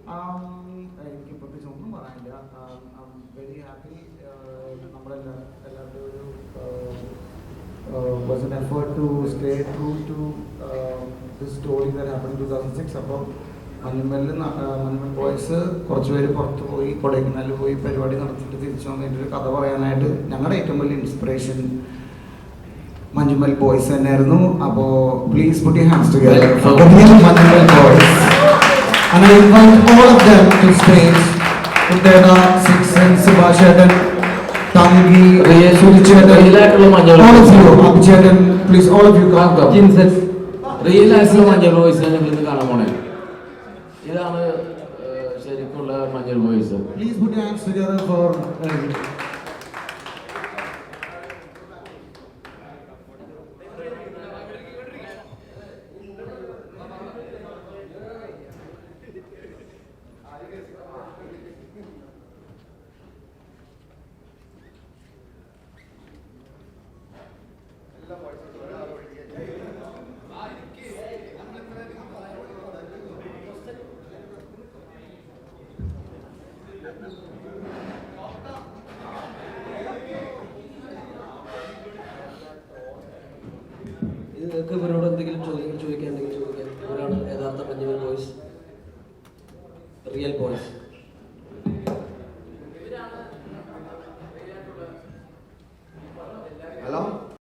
എനിക്ക് പ്രത്യേകിച്ച് ഒന്നും പറയാനില്ല. Very happy. എല്ലാവരുടെയും ഒരു was an effort to stay true to this story that happened in 2006. അപ്പോൾ മഞ്ഞുമൽ ബോയ്സ് കുറച്ച് പേര് പുറത്ത് പോയി കൊടൈക്കനാലിൽ പോയി പരിപാടി നടത്തിയിട്ട് തിരിച്ചു വന്നതിൻ്റെ ഒരു കഥ പറയാനായിട്ട് ഞങ്ങളുടെ ഏറ്റവും വലിയ ഇൻസ്പിറേഷൻ മഞ്ഞുമൽ ബോയ്സ് തന്നെയായിരുന്നു. അപ്പോൾ please put your hands together for the Manjummel boys. And I invite all of them to stage. Uttena, Sixen, Subhashetan, Tangi, Sulichetan, all of you, Abhichetan, please all of you come. Real ആയിട്ടുള്ള മഞ്ഞൾ voice ഞങ്ങൾ ഇന്ന് കാണാൻ പോണേ. ഇതാണ് ശരിക്കുള്ള മഞ്ഞൾ voice. Please put your hands together for നിങ്ങൾക്ക് ഇവരോട് എന്തെങ്കിലും ചോദിക്കാൻ ഇവരാണ് യഥാർത്ഥ മഞ്ഞുമൽ ബോയ്സ്, റിയൽ ബോയ്സ്.